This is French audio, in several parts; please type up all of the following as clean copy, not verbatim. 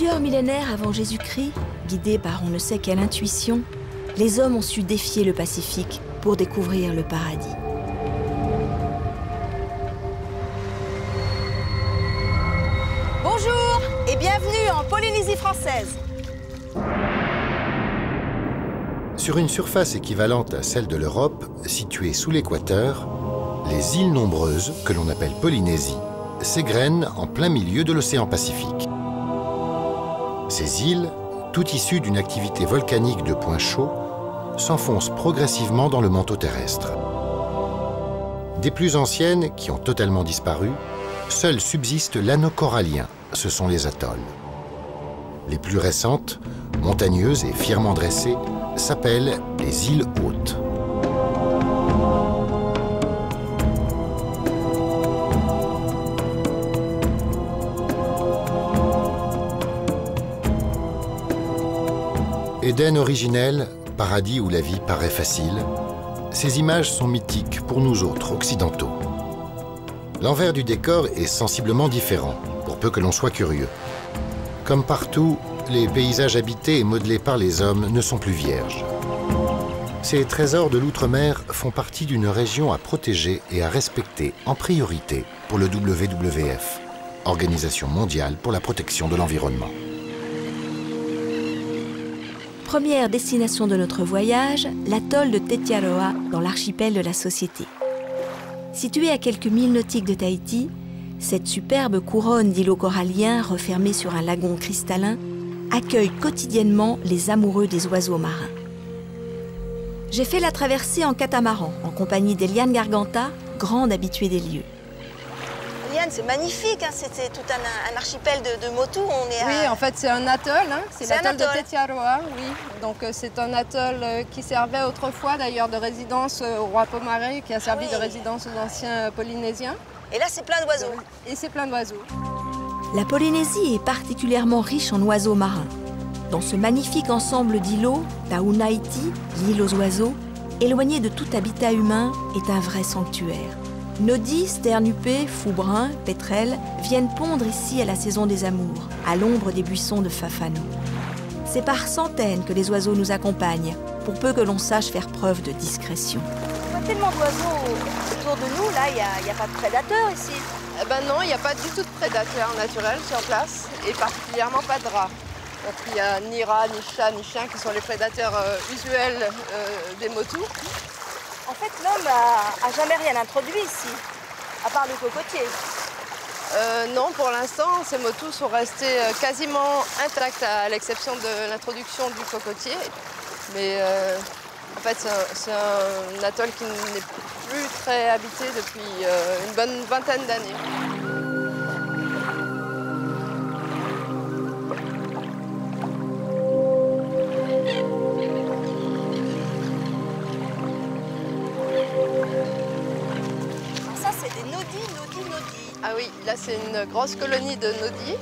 Plusieurs millénaires avant Jésus-Christ, guidés par on ne sait quelle intuition, les hommes ont su défier le Pacifique pour découvrir le paradis. Bonjour et bienvenue en Polynésie française. Sur une surface équivalente à celle de l'Europe, située sous l'équateur, les îles nombreuses, que l'on appelle Polynésie, s'égrènent en plein milieu de l'océan Pacifique. Ces îles, toutes issues d'une activité volcanique de points chauds, s'enfoncent progressivement dans le manteau terrestre. Des plus anciennes, qui ont totalement disparu, seul subsiste l'anneau corallien, ce sont les atolls. Les plus récentes, montagneuses et fièrement dressées, s'appellent les îles hautes. Éden originel, paradis où la vie paraît facile, ces images sont mythiques pour nous autres occidentaux. L'envers du décor est sensiblement différent, pour peu que l'on soit curieux. Comme partout, les paysages habités et modelés par les hommes ne sont plus vierges. Ces trésors de l'outre-mer font partie d'une région à protéger et à respecter en priorité pour le WWF, Organisation mondiale pour la protection de l'environnement. Première destination de notre voyage, l'atoll de Tetiaroa dans l'archipel de la Société. Situé à quelques milles nautiques de Tahiti, cette superbe couronne d'îlots coralliens refermés sur un lagon cristallin accueille quotidiennement les amoureux des oiseaux marins. J'ai fait la traversée en catamaran, en compagnie d'Eliane Garganta, grande habituée des lieux. Eliane, c'est magnifique, hein, c'est tout un archipel de Motu. Oui, en fait, c'est un atoll, hein. C'est l'atoll de atoll. Tetiaroa, oui. Donc, c'est un atoll qui servait autrefois d'ailleurs de résidence au roi Pomaré, qui a servi de résidence aux anciens Polynésiens. Et là, c'est plein d'oiseaux. Et c'est plein d'oiseaux. La Polynésie est particulièrement riche en oiseaux marins. Dans ce magnifique ensemble d'îlots, Taunaiti, l'île aux oiseaux, éloigné de tout habitat humain, est un vrai sanctuaire. Nodis, sternupés, fous bruns, pétrels viennent pondre ici à la saison des amours, à l'ombre des buissons de Fafano. C'est par centaines que les oiseaux nous accompagnent, pour peu que l'on sache faire preuve de discrétion. On voit tellement d'oiseaux autour de nous, là, il n'y a pas de prédateurs ici. Eh ben non, il n'y a pas du tout de prédateurs naturels sur place, et particulièrement pas de rats. Donc il n'y a ni rats, ni chats, ni chiens qui sont les prédateurs usuels des Motu. En fait, l'homme a jamais rien introduit ici, à part le cocotier. Non, pour l'instant, ces Motus sont restés quasiment intacts, à l'exception de l'introduction du cocotier. Mais en fait, c'est un atoll qui n'est plus très habité depuis une bonne vingtaine d'années. Alors ça, c'est des nodis. Ah oui, là, c'est une grosse colonie de nodis.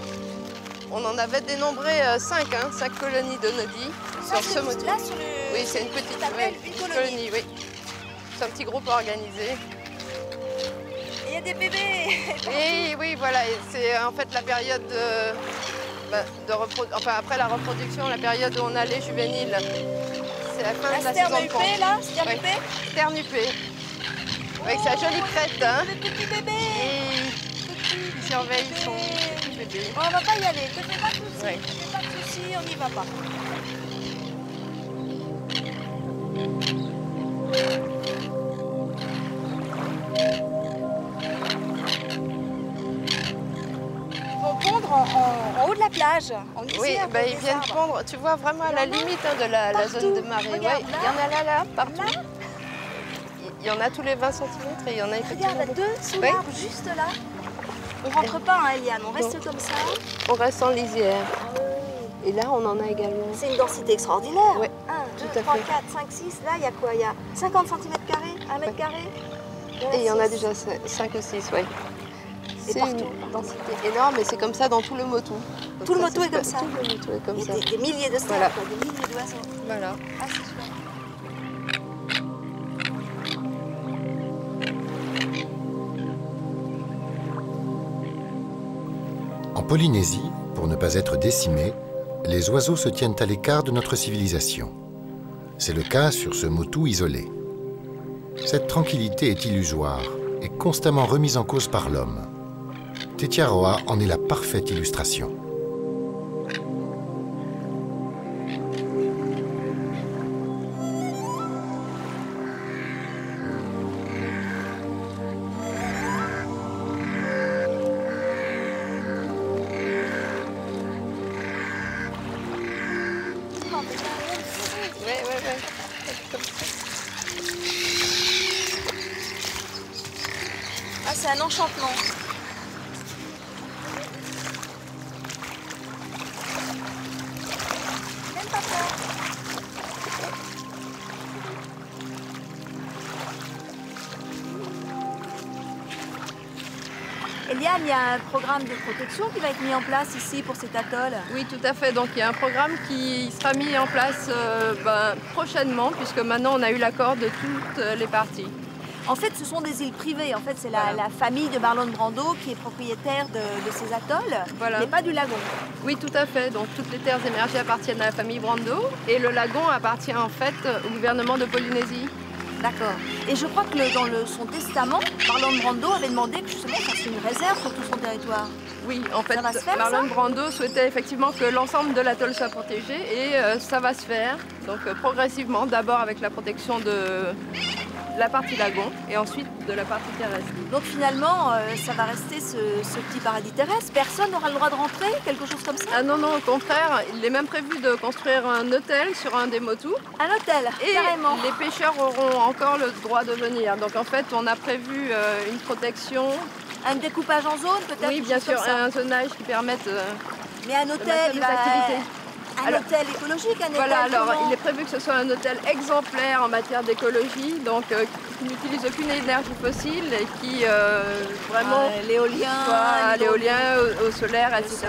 On en avait dénombré 5 colonies de nodis sur ce Motu. Là, sur le... Oui, c'est une petite colonie, oui. C'est un petit groupe organisé. Il y a des bébés. Oui, voilà. C'est en fait la période après la reproduction, la période où on a les juvéniles. C'est la fin de la saison de pente. Là, sternupé. Oui. Sternupé. Avec sa jolie crête. Hein. Le petit bébé. Qui surveille son petit bébé. Bon, on va pas y aller. Ne fais pas de soucis. Oui. Ne fais pas de soucis, on n'y va pas. Ils vont pondre en haut de la plage. Oui, ils viennent pondre, tu vois, vraiment à la limite de la zone de marée. Regarde, Ouais, il y en a là, partout. Là. Il y en a tous les 20 cm et il y en a effectivement. Regarde, deux sous Oui. l'arbre, juste là. On rentre pas, hein, Eliane, on reste comme ça. On reste en lisière. Et là, on en a également. C'est une densité extraordinaire. Oui, 1, 2, tout à 3, fait. 4, 5, 6. Là, il y a quoi? Il y a 50 cm², 1 mètre carré. Et il y en a six. déjà 5 ou 6, oui. Et C'est partout. une densité énorme et c'est comme ça dans tout le Motu. Tout le Motu est comme ça. Tout le Motu est comme Il y ça. a des milliers de stars, Voilà. quoi, des milliers d'oiseaux. Voilà. Ah, c'est chouette. En Polynésie, pour ne pas être décimée, les oiseaux se tiennent à l'écart de notre civilisation. C'est le cas sur ce motu isolé. Cette tranquillité est illusoire et constamment remise en cause par l'homme. Tetiaroa en est la parfaite illustration. Ah, c'est un enchantement. Même pas peur. Eliane, il y a un programme de protection qui va être mis en place ici pour cet atoll. Oui, tout à fait. Donc il y a un programme qui sera mis en place prochainement, puisque maintenant on a eu l'accord de toutes les parties. En fait, ce sont des îles privées. En fait, c'est la famille de Marlon Brando qui est propriétaire de ces atolls, mais pas du lagon. Oui, tout à fait. Donc toutes les terres émergées appartiennent à la famille Brando et le lagon appartient en fait au gouvernement de Polynésie. D'accord. Et je crois que dans son testament, Marlon Brando avait demandé que justement ça serait une réserve sur tout son territoire. Oui, en fait, Ça va se faire, Marlon ça Brando souhaitait effectivement que l'ensemble de l'atoll soit protégé et ça va se faire. Donc progressivement, d'abord avec la protection de la partie lagon et ensuite de la partie terrestre. Donc finalement, ça va rester ce petit paradis terrestre. Personne n'aura le droit de rentrer, quelque chose comme ça? Ah non, non, au contraire, il est même prévu de construire un hôtel sur un des motus. Un hôtel, et carrément. Les pêcheurs auront encore le droit de venir. Donc en fait, on a prévu une protection. Un découpage en zone peut-être? Oui, bien sûr, un zonage qui permette mais un hôtel, des activités. Un hôtel écologique, un voilà, hôtel alors comment? il est prévu que ce soit un hôtel exemplaire en matière d'écologie, donc qui n'utilise aucune énergie fossile et qui vraiment l'éolien, au solaire, etc.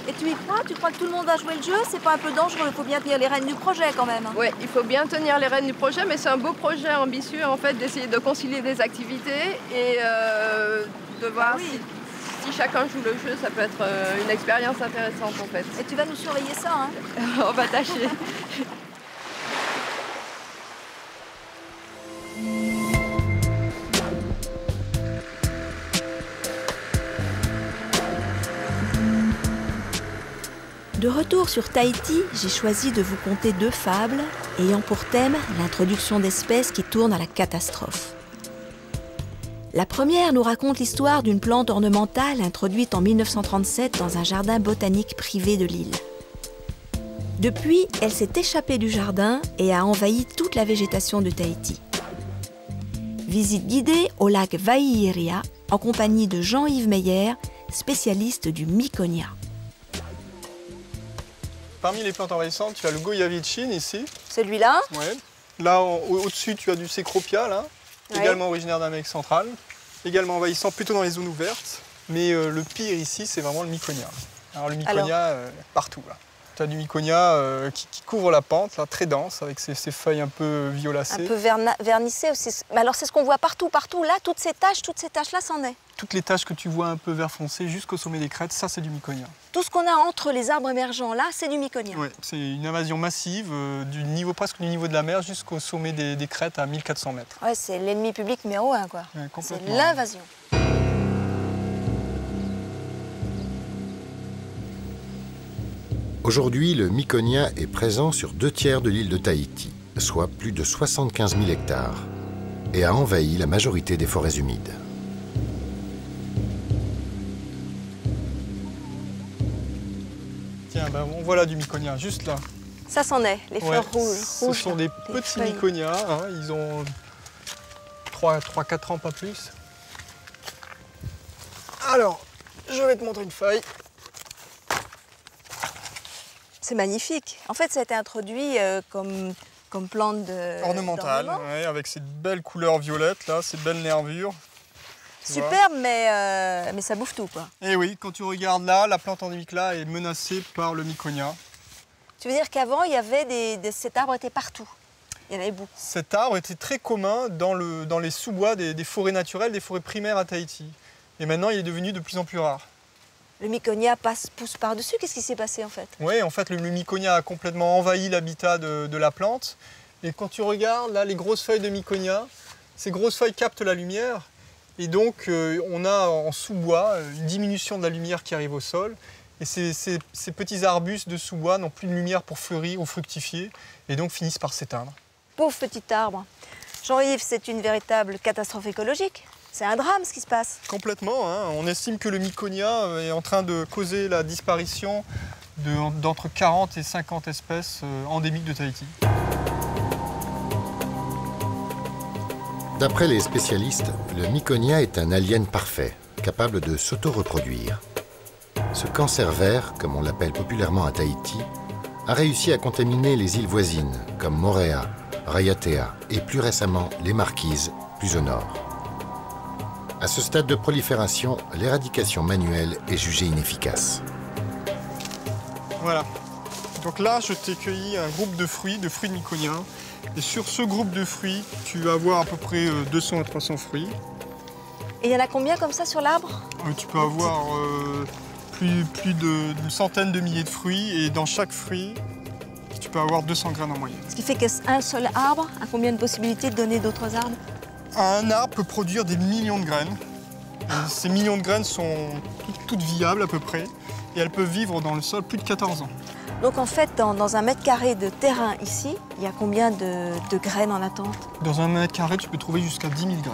Et tu y crois? Tu crois que tout le monde va jouer le jeu? C'est pas un peu dangereux? Il faut bien tenir les rênes du projet quand même. Oui, il faut bien tenir les rênes du projet, mais c'est un beau projet ambitieux en fait d'essayer de concilier des activités et de voir si chacun joue le jeu, ça peut être une expérience intéressante en fait. Et tu vas nous surveiller ça, hein? On va tâcher. De retour sur Tahiti, j'ai choisi de vous conter 2 fables ayant pour thème l'introduction d'espèces qui tournent à la catastrophe. La première nous raconte l'histoire d'une plante ornementale introduite en 1937 dans un jardin botanique privé de l'île. Depuis, elle s'est échappée du jardin et a envahi toute la végétation de Tahiti. Visite guidée au lac Vaihiria en compagnie de Jean-Yves Meyer, spécialiste du Miconia. Parmi les plantes envahissantes, tu as le Goyavicine ici. Celui-là? Ouais. Là, au-dessus, tu as du Cécropia, là, également originaire d'Amérique centrale, également envahissant plutôt dans les zones ouvertes. Mais le pire ici, c'est vraiment le Miconia. Alors le Miconia, partout. Tu as du Miconia qui couvre la pente, là, très dense, avec ses feuilles un peu violacées. Un peu vernissées aussi. Mais alors c'est ce qu'on voit partout. Là, toutes ces taches-là, c'en est. Toutes les taches que tu vois un peu vert foncé jusqu'au sommet des crêtes, ça c'est du Miconia. Tout ce qu'on a entre les arbres émergents là, c'est du Miconia. Oui, c'est une invasion massive, presque du niveau de la mer jusqu'au sommet des crêtes à 1400 mètres. Ouais, c'est l'ennemi public numéro 1, quoi. Ouais, c'est l'invasion. Aujourd'hui, le Miconia est présent sur 2 tiers de l'île de Tahiti, soit plus de 75 000 hectares, et a envahi la majorité des forêts humides. Tiens, on voit là du Miconia, juste là. Ça c'en est, les fleurs rouges. Ce sont des petits Miconia, hein, ils ont 3-4 ans, pas plus. Alors, je vais te montrer une feuille. C'est magnifique. En fait, ça a été introduit comme plante ornementale, ouais, avec cette belle couleur violette, là, ces belles nervures. Superbe, mais ça bouffe tout, quoi. Et oui, quand tu regardes là, la plante endémique là est menacée par le Miconia. Tu veux dire qu'avant, il y avait cet arbre était partout? Il y en avait beaucoup. Cet arbre était très commun dans les sous-bois des forêts naturelles, des forêts primaires à Tahiti. Et maintenant, il est devenu de plus en plus rare. Le Miconia pousse par-dessus. Qu'est-ce qui s'est passé en fait? Oui, en fait, le Miconia a complètement envahi l'habitat de la plante. Et quand tu regardes, là, les grosses feuilles de Miconia, ces grosses feuilles captent la lumière. Et donc, on a en sous-bois une diminution de la lumière qui arrive au sol. Et ces petits arbustes de sous-bois n'ont plus de lumière pour fleurir ou fructifier. Et donc, finissent par s'éteindre. Pauvre petit arbre. Jean-Yves, c'est une véritable catastrophe écologique. C'est un drame ce qui se passe. Complètement, hein. On estime que le Miconia est en train de causer la disparition d'entre 40 et 50 espèces endémiques de Tahiti. D'après les spécialistes, le Miconia est un alien parfait, capable de s'auto-reproduire. Ce cancer vert, comme on l'appelle populairement à Tahiti, a réussi à contaminer les îles voisines, comme Moorea, Raiatea et plus récemment les Marquises, plus au nord. À ce stade de prolifération, l'éradication manuelle est jugée inefficace. Voilà. Donc là, je t'ai cueilli un groupe de fruits de Miconia. Et sur ce groupe de fruits, tu vas avoir à peu près 200 à 300 fruits. Et il y en a combien comme ça sur l'arbre? Tu peux avoir plus d'une centaine de milliers de fruits. Et dans chaque fruit, tu peux avoir 200 graines en moyenne. Ce qui fait qu'un seul arbre a combien de possibilités de donner d'autres arbres? Un arbre peut produire des millions de graines. Et ces millions de graines sont toutes viables à peu près. Et elles peuvent vivre dans le sol plus de 14 ans. Donc en fait, dans un mètre carré de terrain ici, il y a combien de graines en attente? Dans un mètre carré, tu peux trouver jusqu'à 10 000 graines.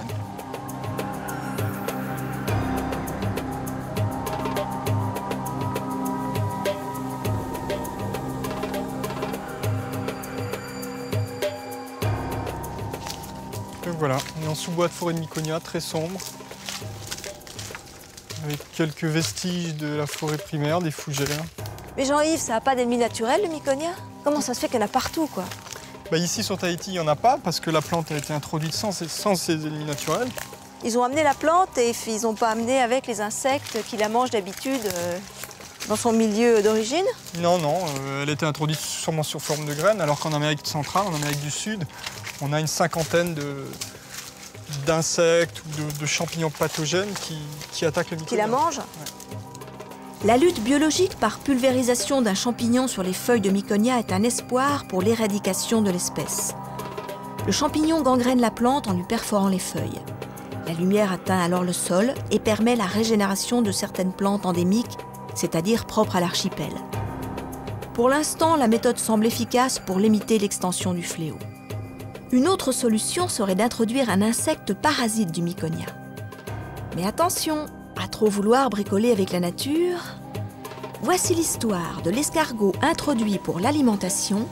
Donc voilà, on est en sous-bois de forêt de Miconia, très sombre, avec quelques vestiges de la forêt primaire, des fougères. Mais Jean-Yves, ça n'a pas d'ennemis naturels, le Miconia? Comment ça se fait qu'il y en a partout, quoi? Ici, sur Tahiti, il n'y en a pas, parce que la plante a été introduite sans ses ennemis naturels. Ils ont amené la plante et ils n'ont pas amené avec les insectes qui la mangent d'habitude dans son milieu d'origine? Non, non, elle était introduite sûrement sur forme de graines, alors qu'en Amérique centrale, en Amérique du Sud, on a une cinquantaine d'insectes ou de champignons pathogènes qui attaquent le Miconia. Qui la mangent? Ouais. La lutte biologique par pulvérisation d'un champignon sur les feuilles de Miconia est un espoir pour l'éradication de l'espèce. Le champignon gangrène la plante en lui perforant les feuilles. La lumière atteint alors le sol et permet la régénération de certaines plantes endémiques, c'est-à-dire propres à l'archipel. Pour l'instant, la méthode semble efficace pour limiter l'extension du fléau. Une autre solution serait d'introduire un insecte parasite du Miconia. Mais attention, à trop vouloir bricoler avec la nature, voici l'histoire de l'escargot introduit pour l'alimentation,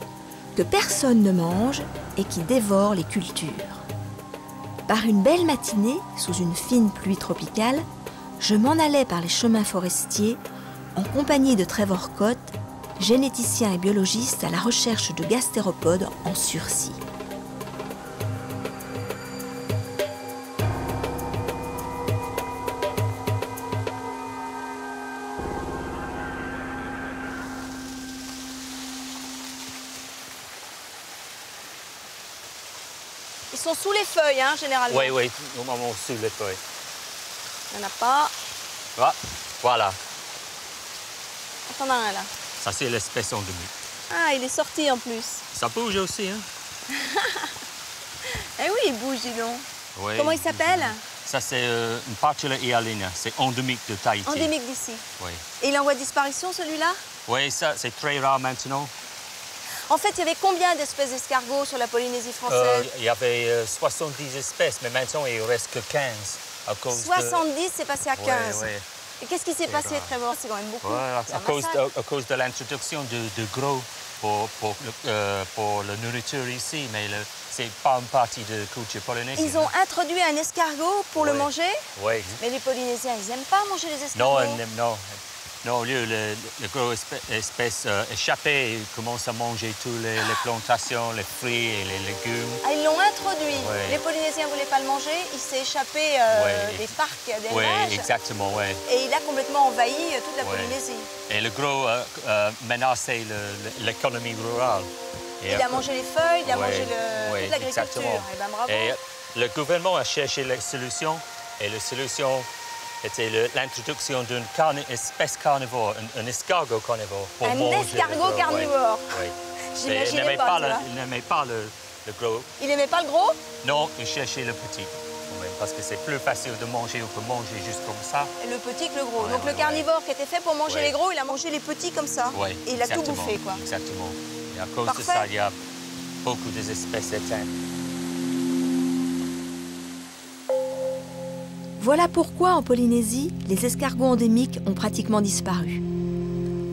que personne ne mange et qui dévore les cultures. Par une belle matinée, sous une fine pluie tropicale, je m'en allais par les chemins forestiers en compagnie de Trevor Cott, généticien et biologiste à la recherche de gastéropodes en sursis. Ils sont sous les feuilles, hein, généralement. Oui, oui, normalement sous les feuilles. Il n'y en a pas. Ah, voilà, T'en as un là. ça c'est l'espèce endémique. Ah, il est sorti en plus. Ça bouge aussi, hein? Eh oui, il bouge, dis donc. Oui. Comment il s'appelle? Ça c'est une Patula hyalina, c'est endémique de Tahiti. Endémique d'ici. Oui. Et il est en voie de disparition, celui-là? Oui, ça c'est très rare maintenant. En fait, il y avait combien d'espèces d'escargots sur la Polynésie française? Il y avait 70 espèces, mais maintenant il ne reste que 15 à cause 70, c'est passé à 15. Oui, oui. Et qu'est-ce qui s'est passé, Trevor? C'est quand même beaucoup. Ouais, C'est un à cause de l'introduction de gros pour la nourriture ici, mais c'est pas une partie de culture polynésienne. Ils ont introduit un escargot pour le manger? Oui. Mais les Polynésiens, ils n'aiment pas manger les escargots. Non. Non, au lieu, les grosses espèces échappées, ils commencent à manger toutes les plantations, les fruits et les légumes. Ah, ils l'ont introduit. Ouais. Les Polynésiens ne voulaient pas le manger. Il s'est échappé des parcs d'élevage. Oui, exactement, oui. Et il a complètement envahi toute la Polynésie. Et le gros menaçait l'économie rurale. Il a mangé les feuilles, il a mangé toute l'agriculture. Exactement. Et ben, bravo. Et le gouvernement a cherché la solution. Et la solution C'était l'introduction d'une espèce carnivore, un escargot carnivore. Pour un escargot carnivore. Oui. J'imaginais pas. Il n'aimait pas le gros. Il n'aimait pas le gros? Non, il cherchait le petit. Parce que c'est plus facile de manger, on peut manger juste comme ça. Et le petit que le gros. Donc le carnivore qui était fait pour manger les gros, il a mangé les petits comme ça. Oui, et il a tout bouffé, quoi. Exactement. Et à cause de ça, il y a beaucoup d'espèces éteintes. Voilà pourquoi en Polynésie, les escargots endémiques ont pratiquement disparu.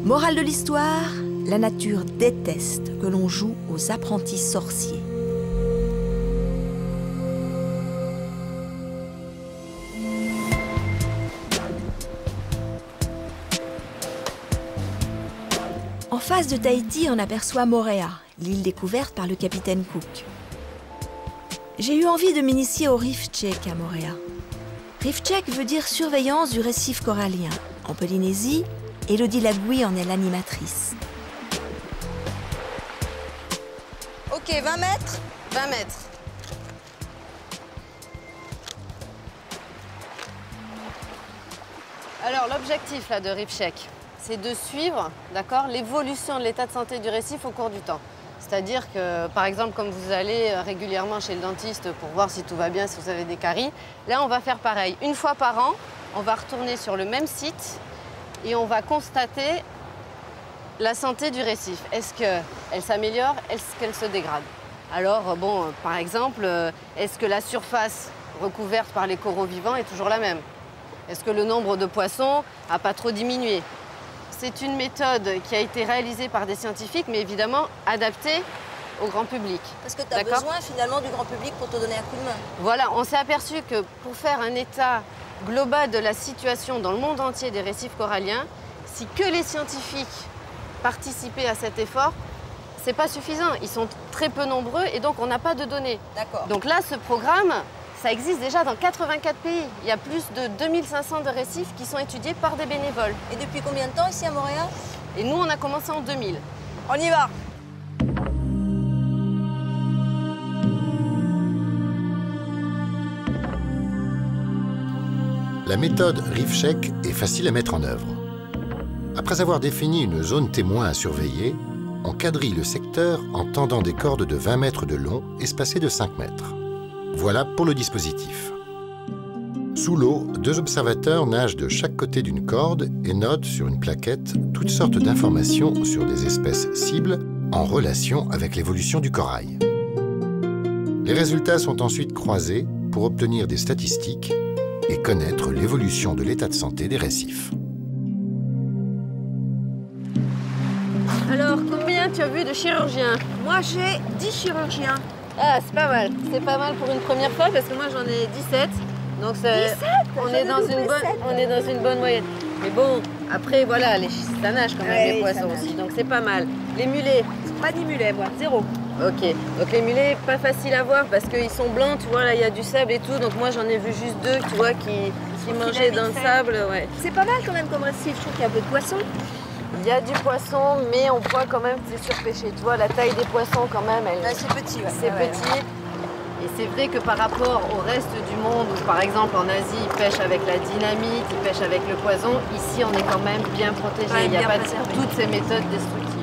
Morale de l'histoire, la nature déteste que l'on joue aux apprentis sorciers. En face de Tahiti, on aperçoit Moorea, l'île découverte par le capitaine Cook. J'ai eu envie de m'initier au reef check à Moorea. Reef check veut dire surveillance du récif corallien. En Polynésie, Elodie Lagouy en est l'animatrice. Ok, 20 mètres? 20 mètres. Alors, l'objectif là, de Reef Check, c'est de suivre, d'accord, l'évolution de l'état de santé du récif au cours du temps. C'est-à-dire que, par exemple, comme vous allez régulièrement chez le dentiste pour voir si tout va bien, si vous avez des caries, là, on va faire pareil. Une fois par an, on va retourner sur le même site et on va constater la santé du récif. Est-ce qu'elle s'améliore? Est-ce qu'elle se dégrade? Alors, bon, par exemple, est-ce que la surface recouverte par les coraux vivants est toujours la même? Est-ce que le nombre de poissons n'a pas trop diminué? C'est une méthode qui a été réalisée par des scientifiques, mais évidemment adaptée au grand public. Parce que tu as besoin finalement du grand public pour te donner un coup de main. Voilà, on s'est aperçu que pour faire un état global de la situation dans le monde entier des récifs coralliens, si que les scientifiques participaient à cet effort, c'est pas suffisant. Ils sont très peu nombreux et donc on n'a pas de données. D'accord. Donc là, ce programme, ça existe déjà dans 84 pays. Il y a plus de 2500 de récifs qui sont étudiés par des bénévoles. Et depuis combien de temps ici à Moorea? Et nous, on a commencé en 2000. On y va! La méthode Reef Check est facile à mettre en œuvre. Après avoir défini une zone témoin à surveiller, on quadrille le secteur en tendant des cordes de 20 mètres de long espacées de 5 mètres. Voilà pour le dispositif. Sous l'eau, 2 observateurs nagent de chaque côté d'une corde et notent sur une plaquette toutes sortes d'informations sur des espèces cibles en relation avec l'évolution du corail. Les résultats sont ensuite croisés pour obtenir des statistiques et connaître l'évolution de l'état de santé des récifs. Alors, combien tu as vu de chirurgiens? Moi, j'ai 10 chirurgiens. Ah, c'est pas mal. C'est pas mal pour une première fois parce que moi, j'en ai 17. Donc, 17? On est dans une bonne moyenne. Mais bon, après, voilà, ça nage quand même, les poissons aussi. Donc, c'est pas mal. Les mulets? Pas des mulets, moi. 0. Ok. Donc, les mulets, pas facile à voir parce qu'ils sont blancs, tu vois, là, il y a du sable et tout. Donc, moi, j'en ai vu juste 2, tu vois, qui mangeaient dans le sable. Ouais. C'est pas mal quand même comme récif. Je trouve qu'il y a un peu de poisson. Il y a du poisson, mais on voit quand même que c'est surpêché. Tu vois, la taille des poissons, quand même, c'est petit. Ouais. C'est petit. Et c'est vrai que par rapport au reste du monde, où par exemple en Asie, ils pêchent avec la dynamite, ils pêchent avec le poison, ici, on est quand même bien protégé. Ouais, il n'y a pas préservé. toutes ces méthodes destructives.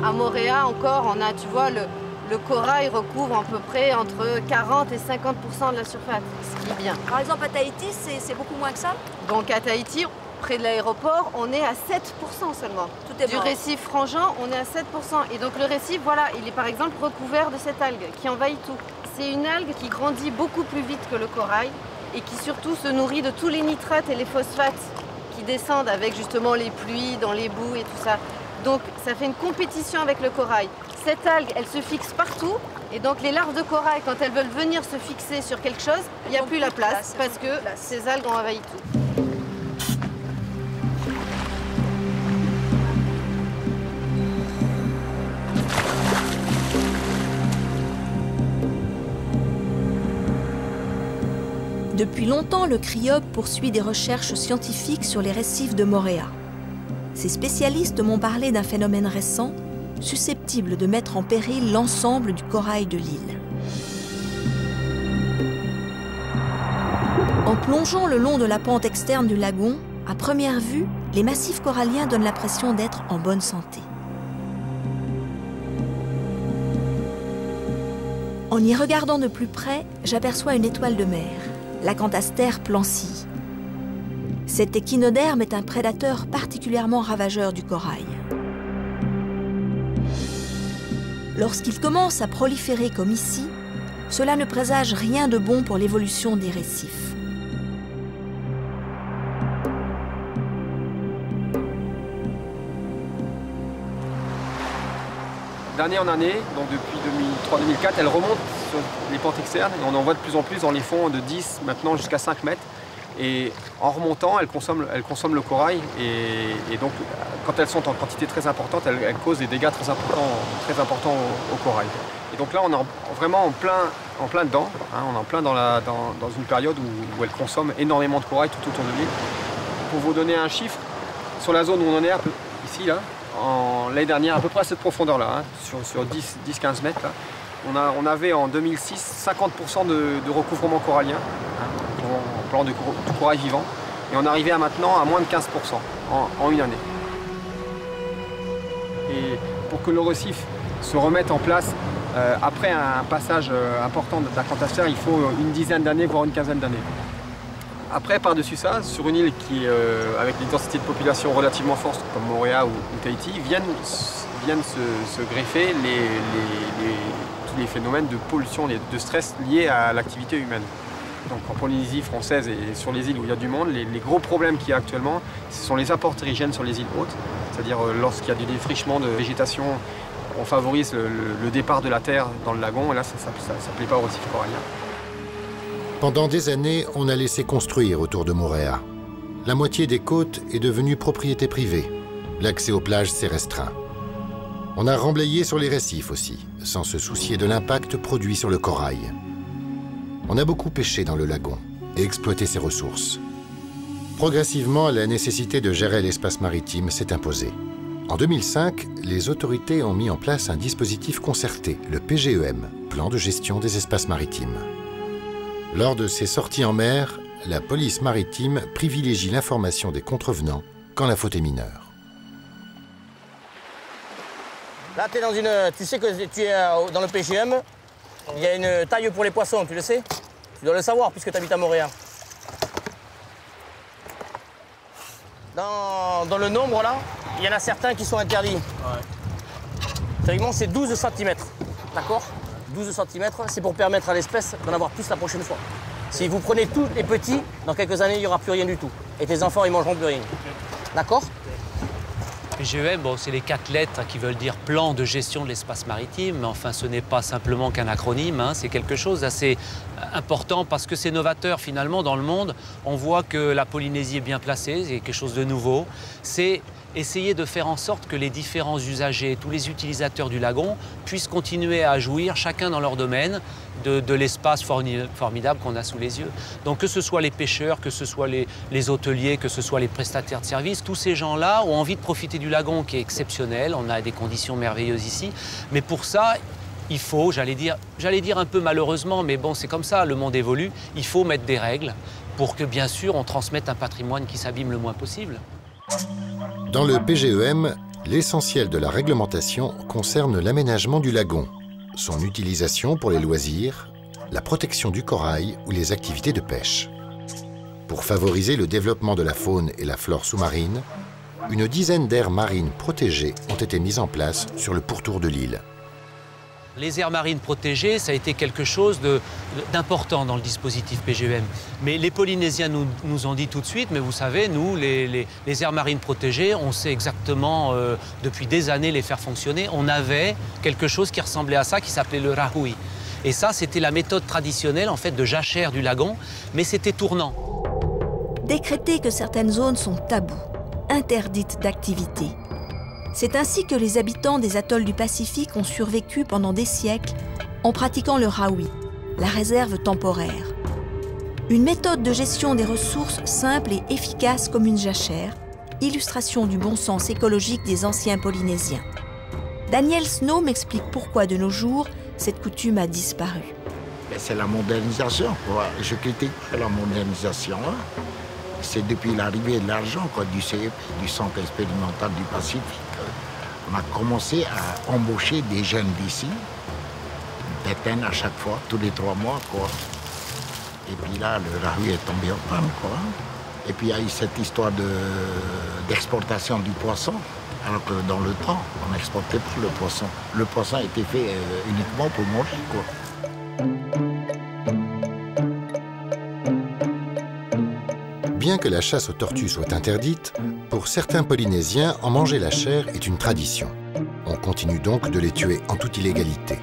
À Moorea encore, on a, tu vois, le corail recouvre à peu près entre 40 et 50% de la surface, ce qui est bien. Par exemple, à Tahiti, c'est beaucoup moins que ça? Donc à Tahiti, près de l'aéroport, on est à 7% seulement. Tout est du mort. récif frangeant, on est à 7%. Et donc le récif, voilà, il est par exemple recouvert de cette algue qui envahit tout. C'est une algue qui grandit beaucoup plus vite que le corail et qui surtout se nourrit de tous les nitrates et les phosphates qui descendent avec justement les pluies, dans les boues et tout ça. Donc ça fait une compétition avec le corail. Cette algue, elle se fixe partout et donc les larves de corail, quand elles veulent venir se fixer sur quelque chose, il n'y a plus la place parce que ces algues ont envahi tout. Depuis longtemps, le CRIOB poursuit des recherches scientifiques sur les récifs de Moorea. Ces spécialistes m'ont parlé d'un phénomène récent, susceptible de mettre en péril l'ensemble du corail de l'île. En plongeant le long de la pente externe du lagon, à première vue, les massifs coralliens donnent l'impression d'être en bonne santé. En y regardant de plus près, j'aperçois une étoile de mer, l'Acanthaster plancii. Cet échinoderme est un prédateur particulièrement ravageur du corail. Lorsqu'il commence à proliférer comme ici, cela ne présage rien de bon pour l'évolution des récifs. D'année en année, donc depuis 2003-2004, elle remonte sur les pentes externes et on en voit de plus en plus dans les fonds de 10, maintenant jusqu'à 5 mètres. Et en remontant, elle consomme le corail et donc quand elles sont en quantité très importante, elles causent des dégâts très importants au corail. Et donc là, on est vraiment en plein dedans, hein, on est en plein dans une période où elle consomme énormément de corail tout autour de l'île. Pour vous donner un chiffre, sur la zone où on en est, ici, là, l'année dernière, à peu près à cette profondeur-là, hein, sur 10-15 mètres, là, on avait en 2006 50% de recouvrement corallien, hein, en plan de corail vivant, et on arrivait maintenant à moins de 15% en une année. Et pour que le récif se remette en place, après un passage important d'Acanthaster, il faut une dizaine d'années, voire une quinzaine d'années. Après, par-dessus ça, sur une île qui, avec des densités de population relativement fortes, comme Moorea ou Tahiti, viennent se greffer tous les phénomènes de pollution, de stress liés à l'activité humaine. Donc en Polynésie française et sur les îles où il y a du monde, les gros problèmes qu'il y a actuellement, ce sont les apports terrigènes sur les îles hautes. C'est-à-dire lorsqu'il y a du défrichement de végétation, on favorise le départ de la terre dans le lagon, et là ça ne plaît pas au récif corallien. Pendant des années, on a laissé construire autour de Moorea. La moitié des côtes est devenue propriété privée. L'accès aux plages s'est restreint. On a remblayé sur les récifs aussi, sans se soucier de l'impact produit sur le corail. On a beaucoup pêché dans le lagon et exploité ses ressources. Progressivement, la nécessité de gérer l'espace maritime s'est imposée. En 2005, les autorités ont mis en place un dispositif concerté, le PGEM, Plan de gestion des espaces maritimes. Lors de ces sorties en mer, la police maritime privilégie l'information des contrevenants quand la faute est mineure. Là, tu sais que tu es dans le PGM, il y a une taille pour les poissons, tu le sais? Tu dois le savoir puisque tu habites à Moorea. Dans le nombre, là, il y en a certains qui sont interdits. Ouais. Théoriquement, c'est 12 cm, d'accord? 12 cm, c'est pour permettre à l'espèce d'en avoir plus la prochaine fois. Si vous prenez tous les petits, dans quelques années, il n'y aura plus rien du tout. Et tes enfants, ils mangeront plus rien. D'accord? PGEM, bon, c'est les 4 lettres qui veulent dire plan de gestion de l'espace maritime, mais enfin ce n'est pas simplement qu'un acronyme, hein, c'est quelque chose d'assez important parce que c'est novateur finalement dans le monde. On voit que la Polynésie est bien placée, c'est quelque chose de nouveau. C'est essayer de faire en sorte que les différents usagers, tous les utilisateurs du lagon puissent continuer à jouir, chacun dans leur domaine, de l'espace formidable qu'on a sous les yeux. Donc que ce soit les pêcheurs, que ce soit les hôteliers, que ce soit les prestataires de services, tous ces gens-là ont envie de profiter du lagon qui est exceptionnel, on a des conditions merveilleuses ici, mais pour ça, il faut, j'allais dire un peu malheureusement, mais bon, c'est comme ça, le monde évolue, il faut mettre des règles pour que, bien sûr, on transmette un patrimoine qui s'abîme le moins possible. Dans le PGEM, l'essentiel de la réglementation concerne l'aménagement du lagon, son utilisation pour les loisirs, la protection du corail ou les activités de pêche. Pour favoriser le développement de la faune et la flore sous-marine, une dizaine d'aires marines protégées ont été mises en place sur le pourtour de l'île. Les aires marines protégées, ça a été quelque chose d'important dans le dispositif PGEM. Mais les Polynésiens nous ont dit tout de suite, mais vous savez, nous, les aires marines protégées, on sait exactement, depuis des années, les faire fonctionner. On avait quelque chose qui ressemblait à ça, qui s'appelait le rahui. Et ça, c'était la méthode traditionnelle, en fait, de jachère du lagon, mais c'était tournant. Décréter que certaines zones sont tabous, interdites d'activité. C'est ainsi que les habitants des atolls du Pacifique ont survécu pendant des siècles en pratiquant le rahui, la réserve temporaire. Une méthode de gestion des ressources simple et efficace comme une jachère, illustration du bon sens écologique des anciens Polynésiens. Daniel Snow m'explique pourquoi de nos jours, cette coutume a disparu. C'est la modernisation, quoi. Je critique la modernisation. C'est depuis l'arrivée de l'argent, du CEP, du Centre expérimental du Pacifique. On a commencé à embaucher des jeunes d'ici, une vingtaine à chaque fois, tous les 3 mois, quoi. Et puis là, le rahui est tombé en panne, quoi. Et puis il y a eu cette histoire d'exportation du poisson, alors que dans le temps, on n'exportait pas le poisson. Le poisson a été fait uniquement pour manger, quoi. Bien que la chasse aux tortues soit interdite, pour certains Polynésiens, en manger la chair est une tradition. On continue donc de les tuer en toute illégalité.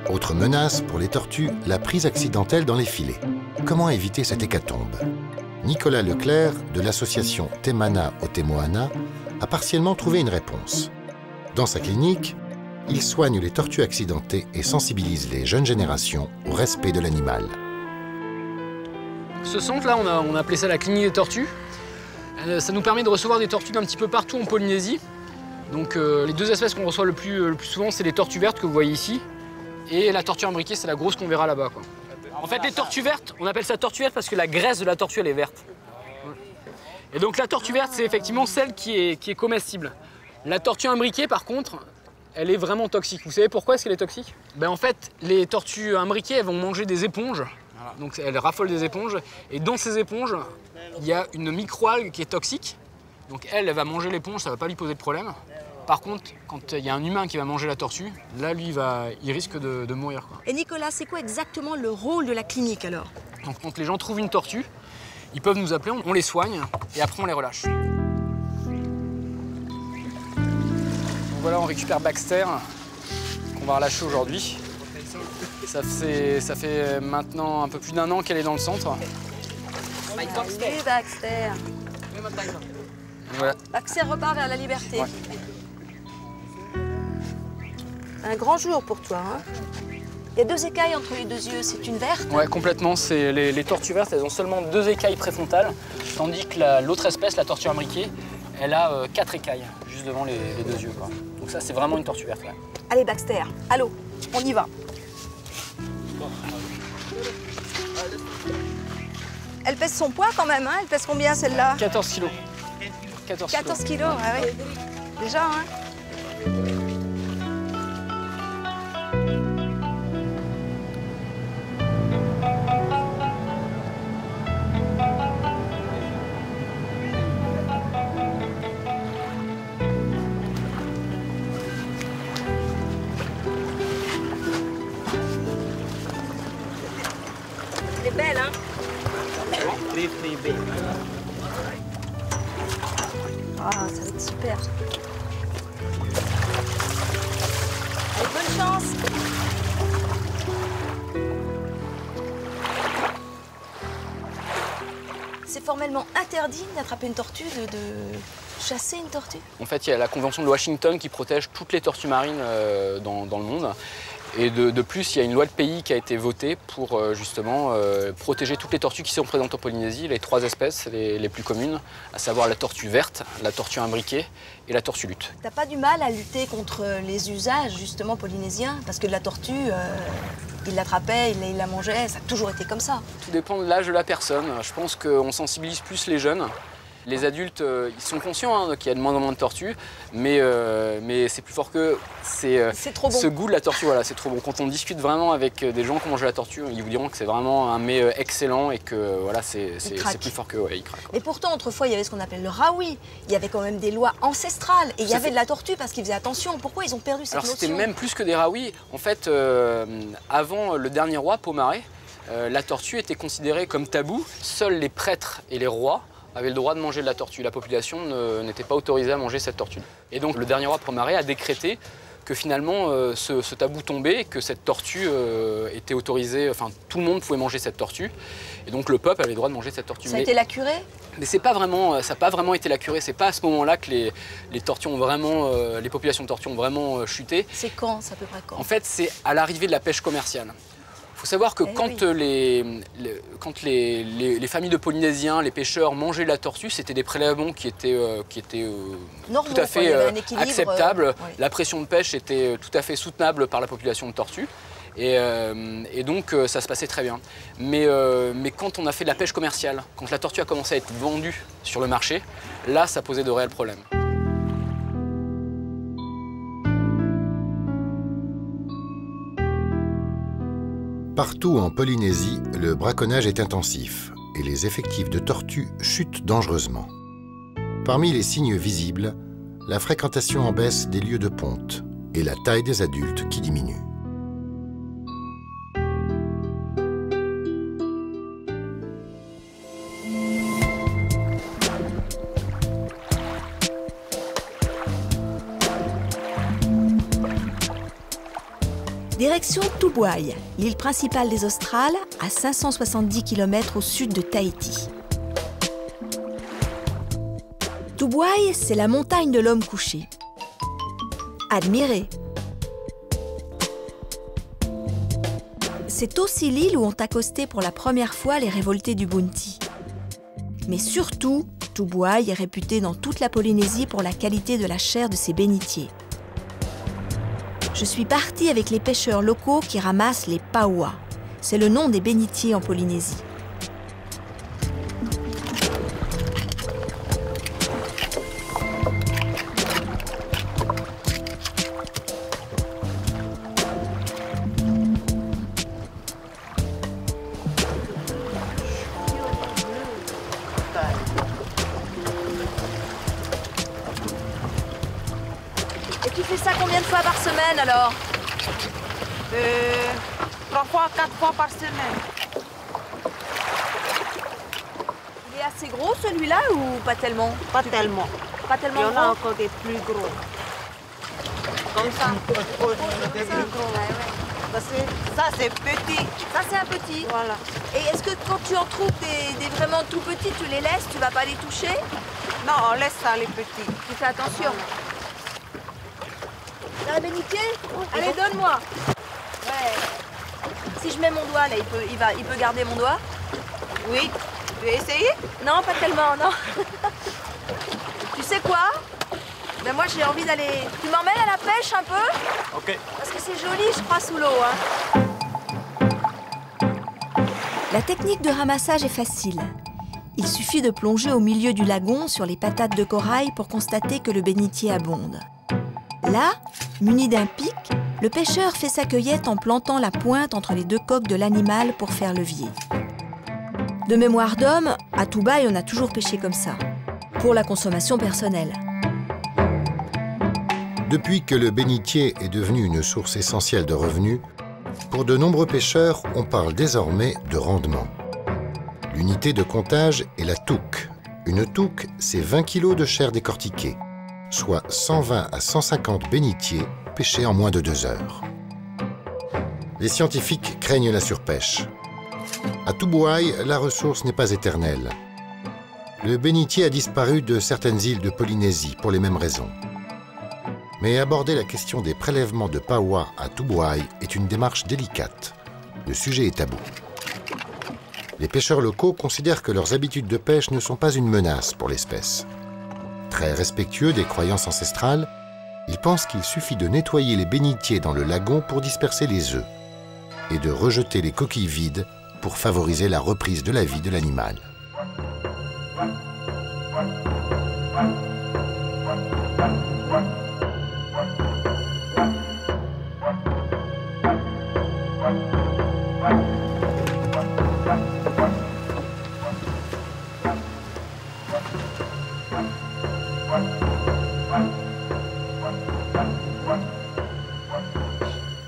Autre menace pour les tortues, la prise accidentelle dans les filets. Comment éviter cette hécatombe? Nicolas Leclerc, de l'association Temana Otemoana, a partiellement trouvé une réponse. Dans sa clinique, il soigne les tortues accidentées et sensibilise les jeunes générations au respect de l'animal. Ce centre-là, on a appelé ça la clinique des tortues. Ça nous permet de recevoir des tortues d'un petit peu partout en Polynésie. Donc les 2 espèces qu'on reçoit le plus souvent, c'est les tortues vertes que vous voyez ici. Et la tortue imbriquée, c'est la grosse qu'on verra là-bas. En fait, les tortues vertes, on appelle ça tortue verte parce que la graisse de la tortue, elle est verte. Et donc la tortue verte, c'est effectivement celle qui est comestible. La tortue imbriquée, par contre, elle est vraiment toxique. Vous savez pourquoi est-ce qu'elle est toxique? En fait, les tortues imbriquées, elles vont manger des éponges. Donc elles raffolent des éponges. Et dans ces éponges, il y a une microalgue qui est toxique. Donc elle va manger l'éponge, ça ne va pas lui poser de problème. Par contre, quand il y a un humain qui va manger la tortue, là, lui, il risque de mourir, quoi. Et Nicolas, c'est quoi exactement le rôle de la clinique, alors? Donc, quand les gens trouvent une tortue, ils peuvent nous appeler, on les soigne, et après, on les relâche. Donc voilà, on récupère Baxter, qu'on va relâcher aujourd'hui. Ça fait maintenant un peu plus d'1 an qu'elle est dans le centre. Salut, Baxter. Voilà. Baxter repart vers la liberté. Ouais. Un grand jour pour toi, hein? Il y a 2 écailles entre les 2 yeux, c'est une verte? Ouais, complètement. Les tortues vertes, elles ont seulement 2 écailles préfrontales, tandis que l'autre espèce, la tortue imbriquée, elle a 4 écailles, juste devant les 2 yeux, quoi. Donc ça, c'est vraiment une tortue verte. Ouais. Allez, Baxter, allô, on y va. Elle pèse son poids quand même, hein? Elle pèse combien, celle-là? 14 kilos. 14 kilos, ah oui. Déjà, hein? Elle est belle, hein? Ah, ça va être super. Allez, bonne chance. C'est formellement interdit d'attraper une tortue, de chasser une tortue? En fait, il y a la Convention de Washington qui protège toutes les tortues marines dans le monde. Et de plus, il y a une loi de pays qui a été votée pour justement protéger toutes les tortues qui sont présentes en Polynésie, les 3 espèces les plus communes, à savoir la tortue verte, la tortue imbriquée et la tortue lutte. T'as pas du mal à lutter contre les usages justement polynésiens? Parce que la tortue, il l'attrapait, il la mangeait, ça a toujours été comme ça. Tout dépend de l'âge de la personne. Je pense qu'on sensibilise plus les jeunes. Les adultes, ils sont conscients qu'il y a de moins en moins de tortues, mais c'est plus fort que c'est trop bon. Ce goût de la tortue, voilà, c'est trop bon. Quand on discute vraiment avec des gens qui ont mangé la tortue, ils vous diront que c'est vraiment un mets excellent et que voilà, c'est plus fort que ils craquent. Et pourtant, autrefois, il y avait ce qu'on appelle le raoui. Il y avait quand même des lois ancestrales et il y avait de la tortue parce qu'ils faisaient attention. Pourquoi ils ont perdu cette notion? Alors c'était même plus que des raouis. En fait, avant le dernier roi, Pomaré, la tortue était considérée comme tabou. Seuls les prêtres et les rois avaient le droit de manger de la tortue. La population n'était pas autorisée à manger cette tortue. Et donc le dernier roi Pomaré a décrété que finalement ce tabou tombait, que cette tortue était autorisée, enfin tout le monde pouvait manger cette tortue. Et donc le peuple avait le droit de manger cette tortue. Ça a été la curée? Mais c'est pas vraiment, ça n'a pas vraiment été la curée. C'est pas à ce moment-là que les tortues ont vraiment, les populations de tortues ont vraiment chuté. C'est quand? C'est à peu près quand? En fait, c'est à l'arrivée de la pêche commerciale. Il Il faut savoir que quand les familles de Polynésiens, les pêcheurs mangeaient la tortue, c'était des prélèvements qui étaient normaux, tout à fait acceptables. Oui. La pression de pêche était tout à fait soutenable par la population de tortues. Et donc ça se passait très bien. Mais quand on a fait de la pêche commerciale, quand la tortue a commencé à être vendue sur le marché, là ça posait de réels problèmes. Partout en Polynésie, le braconnage est intensif et les effectifs de tortues chutent dangereusement. Parmi les signes visibles, la fréquentation en baisse des lieux de ponte et la taille des adultes qui diminue. Direction Tubuai, l'île principale des Australes, à 570 km au sud de Tahiti. Tubuai, c'est la montagne de l'homme couché. Admirez. C'est aussi l'île où ont accosté pour la première fois les révoltés du Bounty. Mais surtout, Tubuai est réputé dans toute la Polynésie pour la qualité de la chair de ses bénitiers. Je suis partie avec les pêcheurs locaux qui ramassent les paoas. C'est le nom des bénitiers en Polynésie. Et tu fais ça combien de fois par semaine alors? 3 fois, 4 fois par semaine. Il est assez gros celui-là ou pas tellement? Pas tellement. Pas tellement Il y en gros. a encore des plus gros. Comme ça. Ça, c'est petit. Ça, c'est un petit. Voilà. Et est-ce que quand tu en trouves des vraiment tout petits, tu les laisses? Tu vas pas les toucher? Non, on laisse ça, les petits. Tu fais attention. T'as un bénitier? Allez, donne-moi. Ouais. Si je mets mon doigt là, il peut garder mon doigt? Oui. Tu veux essayer? Non, pas tellement, non. Tu sais quoi? Ben moi j'ai envie d'aller... Tu m'emmènes à la pêche un peu? Ok. Parce que c'est joli, je crois, sous l'eau. Hein. La technique de ramassage est facile. Il suffit de plonger au milieu du lagon sur les patates de corail pour constater que le bénitier abonde. Là, muni d'un pic, le pêcheur fait sa cueillette en plantant la pointe entre les deux coques de l'animal pour faire levier. De mémoire d'homme, à Tubuai, on a toujours pêché comme ça, pour la consommation personnelle. Depuis que le bénitier est devenu une source essentielle de revenus, pour de nombreux pêcheurs, on parle désormais de rendement. L'unité de comptage est la touque. Une touque, c'est 20 kg de chair décortiquée, soit 120 à 150 bénitiers pêchés en moins de 2 heures. Les scientifiques craignent la surpêche. À Tubuai, la ressource n'est pas éternelle. Le bénitier a disparu de certaines îles de Polynésie pour les mêmes raisons. Mais aborder la question des prélèvements de paoas à Tubuai est une démarche délicate. Le sujet est tabou. Les pêcheurs locaux considèrent que leurs habitudes de pêche ne sont pas une menace pour l'espèce. Très respectueux des croyances ancestrales, ils pensent qu'il suffit de nettoyer les bénitiers dans le lagon pour disperser les œufs et de rejeter les coquilles vides pour favoriser la reprise de la vie de l'animal.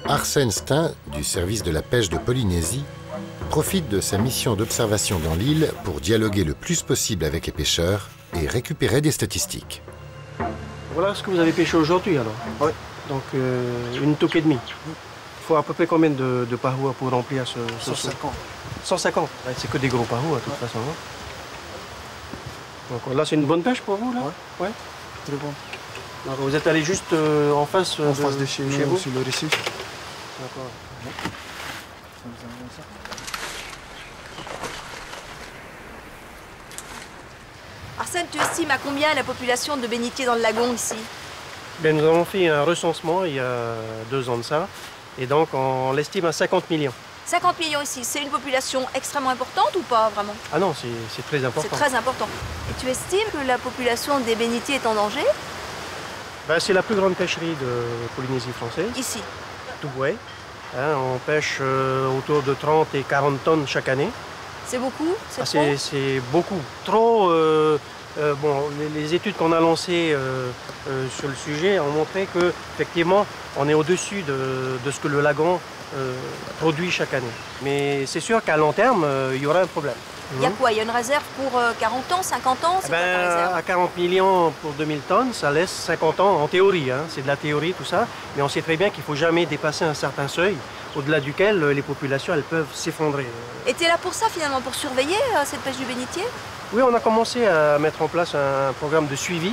Arsène Stein, du service de la pêche de Polynésie, profite de sa mission d'observation dans l'île pour dialoguer le plus possible avec les pêcheurs et récupérer des statistiques. Voilà ce que vous avez pêché aujourd'hui alors. Oui. Donc une touque et demie. Il faut à peu près combien de pahoas pour remplir ce 150. 150. Ouais, c'est que des gros pahoas de toute façon. Hein. Donc là c'est une bonne pêche pour vous là? Ouais. Très bon. Donc, vous êtes allé juste en face de chez nous, vous sur le récif. D'accord. Arsène, tu estimes à combien la population de bénitiers dans le lagon ici? Ben, nous avons fait un recensement il y a 2 ans de ça, et donc on l'estime à 50 millions. 50 millions ici, c'est une population extrêmement importante ou pas vraiment? Ah non, c'est très important. C'est très important. Et tu estimes que la population des bénitiers est en danger? Ben, c'est la plus grande pêcherie de Polynésie française. Ici? Toubouai. Hein, on pêche autour de 30 et 40 tonnes chaque année. C'est beaucoup? C'est beaucoup. Trop. Bon, les études qu'on a lancées sur le sujet ont montré qu'effectivement, on est au-dessus de ce que le lagon produit chaque année. Mais c'est sûr qu'à long terme, il y aura un problème. Il y a quoi? Il y a une réserve pour 40 ans, 50 ans? À 40 millions pour 2000 tonnes, ça laisse 50 ans en théorie. Hein. C'est de la théorie tout ça. Mais on sait très bien qu'il ne faut jamais dépasser un certain seuil au-delà duquel les populations elles peuvent s'effondrer. Et tu es là pour ça finalement, pour surveiller cette pêche du bénitier? Oui, on a commencé à mettre en place un programme de suivi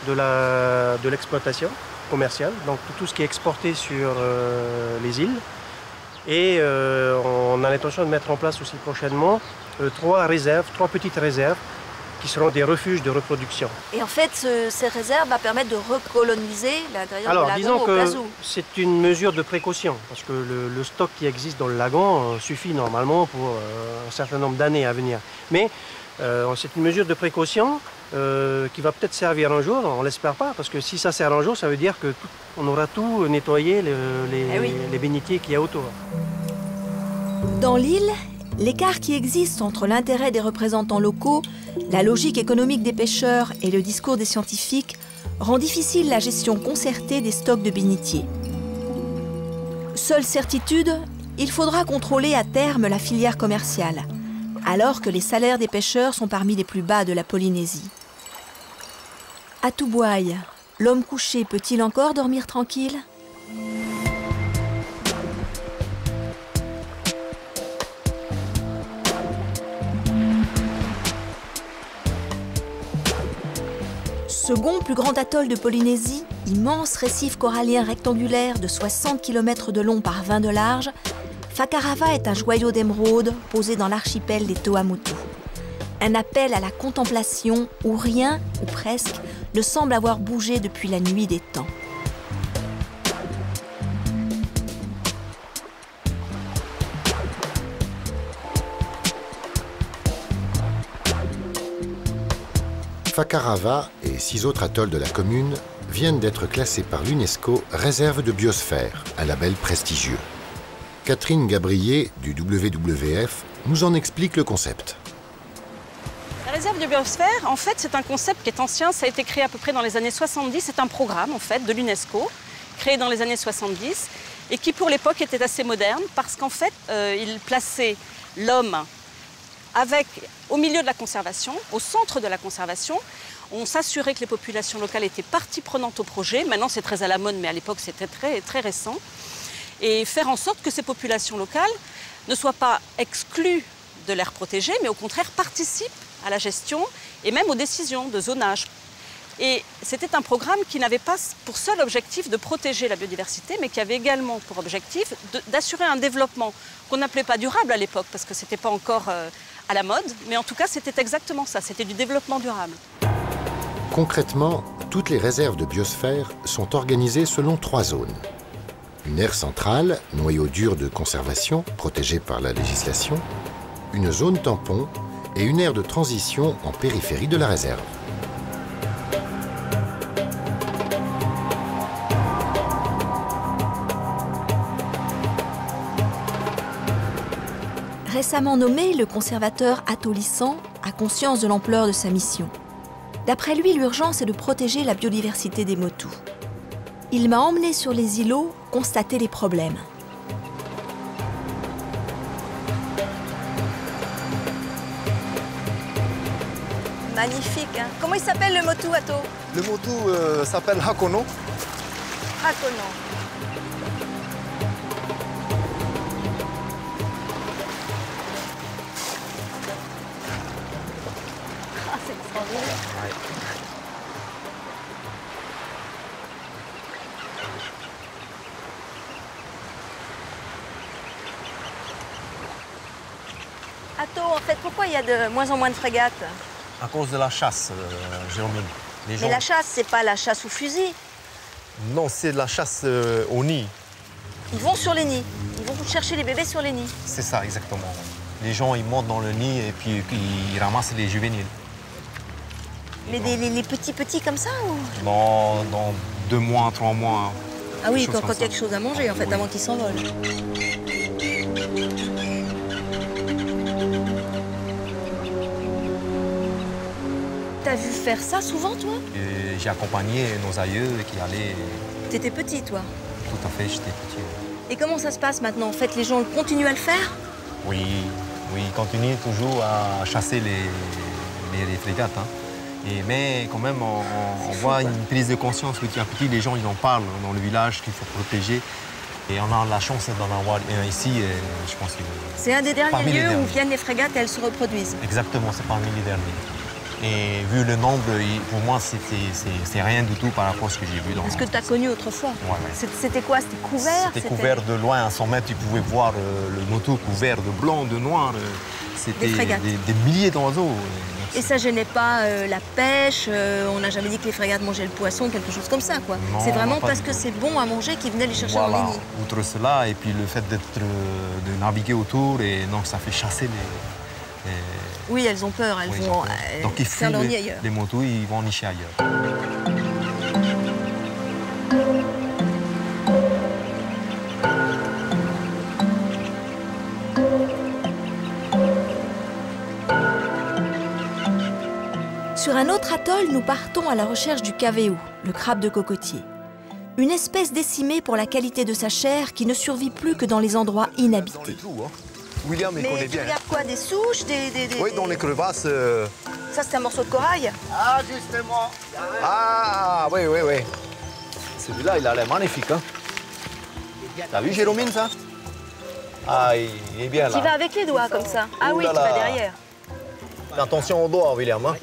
de l'exploitation commerciale, donc tout ce qui est exporté sur les îles. Et on a l'intention de mettre en place aussi prochainement 3 petites réserves qui seront des refuges de reproduction. Et en fait, ces réserves vont permettre de recoloniser l'intérieur du lagon disons au que cas où. c'est une mesure de précaution, parce que le stock qui existe dans le lagon suffit normalement pour un certain nombre d'années à venir. Mais c'est une mesure de précaution qui va peut-être servir un jour, on ne l'espère pas, parce que si ça sert un jour, ça veut dire qu'on aura tout nettoyé, les bénitiers qu'il y a autour. Dans l'île, l'écart qui existe entre l'intérêt des représentants locaux, la logique économique des pêcheurs et le discours des scientifiques rend difficile la gestion concertée des stocks de bénitiers. Seule certitude, il faudra contrôler à terme la filière commerciale, alors que les salaires des pêcheurs sont parmi les plus bas de la Polynésie. À Toubouai, l'homme couché peut-il encore dormir tranquille ? Second plus grand atoll de Polynésie, immense récif corallien rectangulaire de 60 km de long par 20 de large, Fakarava est un joyau d'émeraude posé dans l'archipel des Tuamotu. Un appel à la contemplation où rien, ou presque, ne semble avoir bougé depuis la nuit des temps. Fakarava et 6 autres atolls de la commune viennent d'être classés par l'UNESCO réserve de biosphère, un label prestigieux. Catherine Gabrier du WWF nous en explique le concept. La réserve de biosphère, en fait, c'est un concept qui est ancien. Ça a été créé à peu près dans les années 70. C'est un programme, en fait, de l'UNESCO, créé dans les années 70 et qui, pour l'époque, était assez moderne parce qu'en fait, il plaçait l'homme au milieu de la conservation, au centre de la conservation. On s'assurait que les populations locales étaient partie prenante au projet. Maintenant, c'est très à la mode, mais à l'époque, c'était très, très récent. Et faire en sorte que ces populations locales ne soient pas exclues de l'aire protégée, mais au contraire participent à la gestion et même aux décisions de zonage. Et c'était un programme qui n'avait pas pour seul objectif de protéger la biodiversité, mais qui avait également pour objectif d'assurer un développement qu'on n'appelait pas durable à l'époque, parce que ce n'était pas encore à la mode, mais en tout cas c'était exactement ça, c'était du développement durable. Concrètement, toutes les réserves de biosphère sont organisées selon 3 zones. Une aire centrale, noyau dur de conservation, protégée par la législation, une zone tampon et une aire de transition en périphérie de la réserve. Récemment nommé, le conservateur Ato Lissan a conscience de l'ampleur de sa mission. D'après lui, l'urgence est de protéger la biodiversité des motus. Il m'a emmené sur les îlots constater les problèmes. Magnifique, hein. Comment il s'appelle le motu, Ato? Le motu s'appelle Hakono. Hakono. Ah, c'est extraordinaire. Atto, en fait, pourquoi il y a de moins en moins de frégates? À cause de la chasse, Jérôme. Mais la chasse, c'est pas la chasse au fusil. Non, c'est la chasse au nid. Ils vont sur les nids. Ils vont chercher les bébés sur les nids. C'est ça, exactement. Les gens, ils montent dans le nid et puis ils ramassent les juvéniles. Mais les petits comme ça ou... Dans 2 mois, 3 mois. Ah oui, quand il y a quelque chose à manger, en fait, avant qu'ils s'envolent. T'as vu faire ça souvent, toi? J'ai accompagné nos aïeux qui allaient... T'étais petit, toi? Tout à fait, j'étais petit. Et comment ça se passe maintenant? En fait, les gens continuent à le faire? Oui, ils continuent toujours à chasser les frégates. Hein. Mais quand même, on voit une prise de conscience petit à petit. Les gens, ils en parlent dans le village qu'il faut protéger. Et on a la chance d'en avoir un ici, et je pense que... C'est un des derniers lieux où viennent les frégates et elles se reproduisent. Exactement, c'est parmi les derniers. Et vu le nombre, pour moi, c'est rien du tout par rapport à ce que j'ai vu. Est-ce que tu as connu autrefois? Ouais. C'était quoi? C'était couvert? C'était couvert de loin, à 100 mètres, tu pouvais voir le moto couvert de blanc, de noir. C'était des milliers d'oiseaux. Et ça gênait pas la pêche? On n'a jamais dit que les frégates mangeaient le poisson, quelque chose comme ça, quoi. C'est vraiment parce que c'est bon à manger qu'ils venaient les chercher dans les nids. Outre cela, et puis le fait de naviguer autour, et donc ça fait chasser les... Oui, elles ont peur, elles vont donc ils faire leur nid ailleurs. Les motos, ils vont nicher ailleurs. Sur un autre atoll, nous partons à la recherche du caveo, le crabe de cocotier. Une espèce décimée pour la qualité de sa chair qui ne survit plus que dans les endroits inhabités. William, il connaît bien. Mais tu regardes quoi? Des souches? Oui, dans les crevasses. Ça, c'est un morceau de corail? Ah, justement. Ah, oui. Celui-là, il a l'air magnifique. Hein. T'as vu, Jérôme, ça? Ah, il est bien là. Tu vas avec les doigts comme ça? Ah oui, tu vas derrière. Attention aux doigts, William. Hein.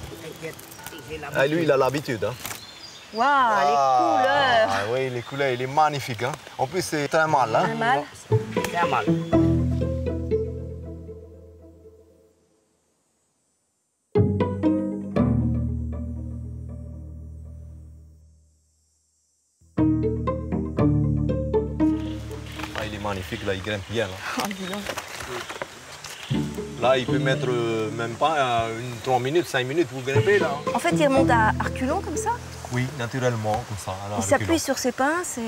Ah, lui, il a l'habitude. Hein. Waouh, les couleurs! Ah oui, les couleurs, il est magnifique. Hein. En plus, c'est un mâle. Hein. Un mâle? C'est un mâle. Magnifique, là, il grimpe bien. Là, oh, dis donc. Là il peut mettre même pas 3 minutes, 5 minutes pour grimper. Là. En fait, il remonte à reculons comme ça? Oui, naturellement, comme ça. Il s'appuie sur ses pinces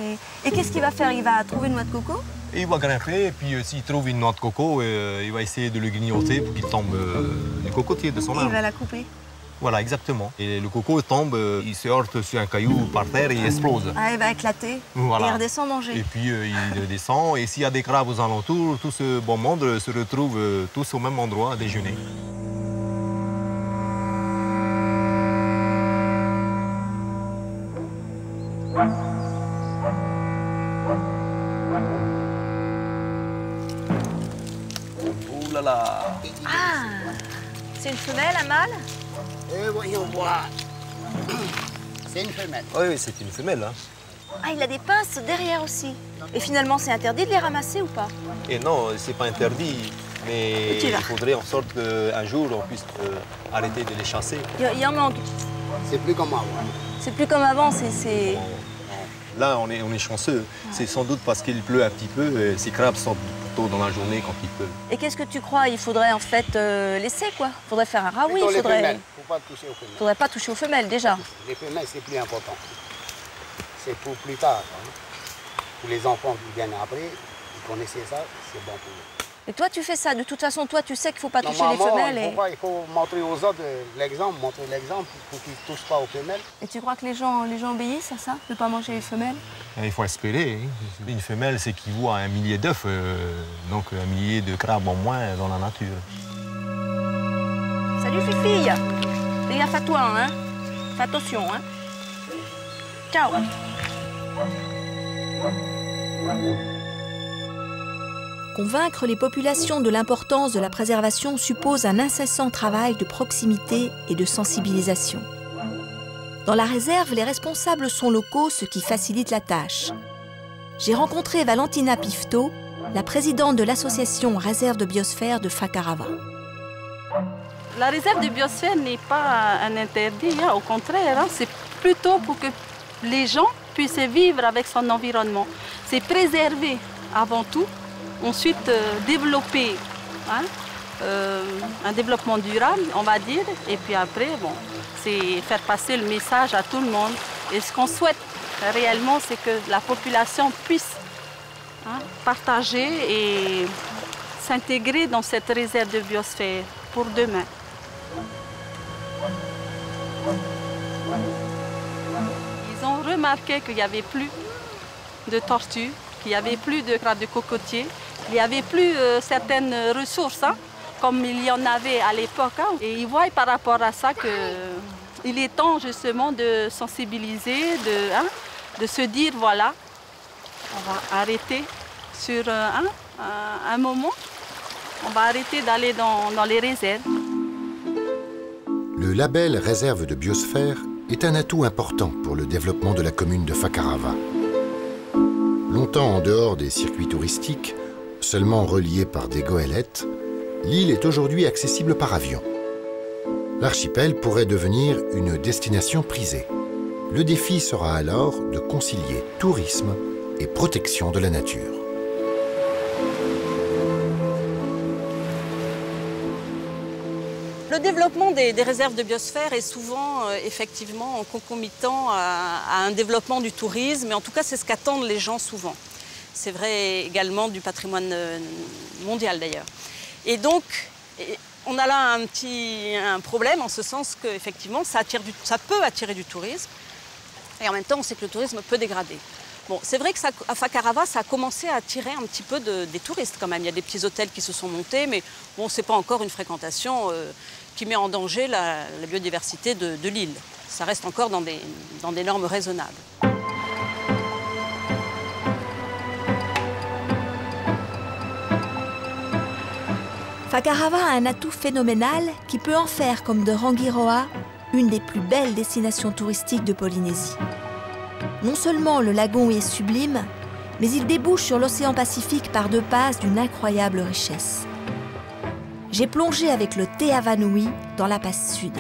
et qu'est-ce qu'il va faire? Il va trouver une noix de coco? Et il va grimper, et puis s'il trouve une noix de coco, il va essayer de le grignoter pour qu'il tombe du cocotier de son arbre. Il va la couper? Voilà, exactement. Et le coco tombe, il se heurte sur un caillou par terre et il explose. Ah, il va éclater. Voilà. Et il redescend manger. Et puis il descend. Et s'il y a des crabes aux alentours, tout ce bon monde se retrouve tous au même endroit à déjeuner. Ouh là là. Ah, c'est une femelle, un mâle? Et voyons voir. C'est une femelle. Oui, c'est une femelle. Hein. Ah, il a des pinces derrière aussi. Et finalement, c'est interdit de les ramasser ou pas? Et non, c'est pas interdit. Mais il faudrait en sorte qu'un jour, on puisse arrêter de les chasser. Il y en manque. C'est plus comme avant. C'est plus comme avant, c'est... Là, on est chanceux. C'est sans doute parce qu'il pleut un petit peu. Ces crabes sortent tôt dans la journée quand il pleut. Et qu'est-ce que tu crois? Il faudrait en fait laisser quoi? Il faudrait faire un raoui, il faudrait... Il ne faut pas toucher aux femelles. Faudrait pas toucher aux femelles déjà. Les femelles, c'est plus important. C'est pour plus tard. Hein. Pour les enfants qui viennent après, ils connaissaient ça, c'est bon pour eux. Et toi, tu fais ça. De toute façon, toi, tu sais qu'il ne faut pas toucher les femelles. Il faut montrer aux autres l'exemple, montrer l'exemple pour qu'ils ne touchent pas aux femelles. Et tu crois que les gens obéissent à ça, de ne pas manger les femelles? Il faut espérer. Une femelle, c'est qu'il voit 1 millier d'œufs, donc 1 millier de crabes en moins dans la nature. Salut, Fifi. Fais gaffe à toi, hein. Fais attention, hein. Ciao. Convaincre les populations de l'importance de la préservation suppose un incessant travail de proximité et de sensibilisation. Dans la réserve, les responsables sont locaux, ce qui facilite la tâche. J'ai rencontré Valentina Pifto, la présidente de l'association Réserve de biosphère de Fakarava. La réserve de biosphère n'est pas un interdit, hein, au contraire, hein, c'est plutôt pour que les gens puissent vivre avec son environnement. C'est préserver avant tout, ensuite développer, hein, un développement durable, on va dire, et puis après, bon, c'est faire passer le message à tout le monde. Et ce qu'on souhaite réellement, c'est que la population puisse, hein, partager et s'intégrer dans cette réserve de biosphère pour demain. Ils ont remarqué qu'il n'y avait plus de tortues, qu'il n'y avait plus de crabes de cocotier, il n'y avait plus certaines ressources, hein, comme il y en avait à l'époque. Hein. Et ils voient par rapport à ça qu'il est temps justement de sensibiliser, de se dire voilà, on va arrêter sur un moment, on va arrêter d'aller dans les réserves. Le label réserve de biosphère est un atout important pour le développement de la commune de Fakarava. Longtemps en dehors des circuits touristiques, seulement reliée par des goélettes, l'île est aujourd'hui accessible par avion. L'archipel pourrait devenir une destination prisée. Le défi sera alors de concilier tourisme et protection de la nature. Le développement des réserves de biosphère est souvent effectivement concomitant à un développement du tourisme, et en tout cas c'est ce qu'attendent les gens souvent. C'est vrai également du patrimoine mondial d'ailleurs. Et donc, on a là un problème en ce sens qu'effectivement, ça peut attirer du tourisme. Et en même temps, on sait que le tourisme peut dégrader. Bon, c'est vrai qu'à Fakarava, ça a commencé à attirer un petit peu des touristes quand même. Il y a des petits hôtels qui se sont montés, mais bon, c'est pas encore une fréquentation qui met en danger la biodiversité de l'île. Ça reste encore dans des normes raisonnables. Fakarava a un atout phénoménal qui peut en faire, comme de Rangiroa, une des plus belles destinations touristiques de Polynésie. Non seulement le lagon est sublime, mais il débouche sur l'océan Pacifique par deux passes d'une incroyable richesse. J'ai plongé avec le Te Avanui dans la passe sud.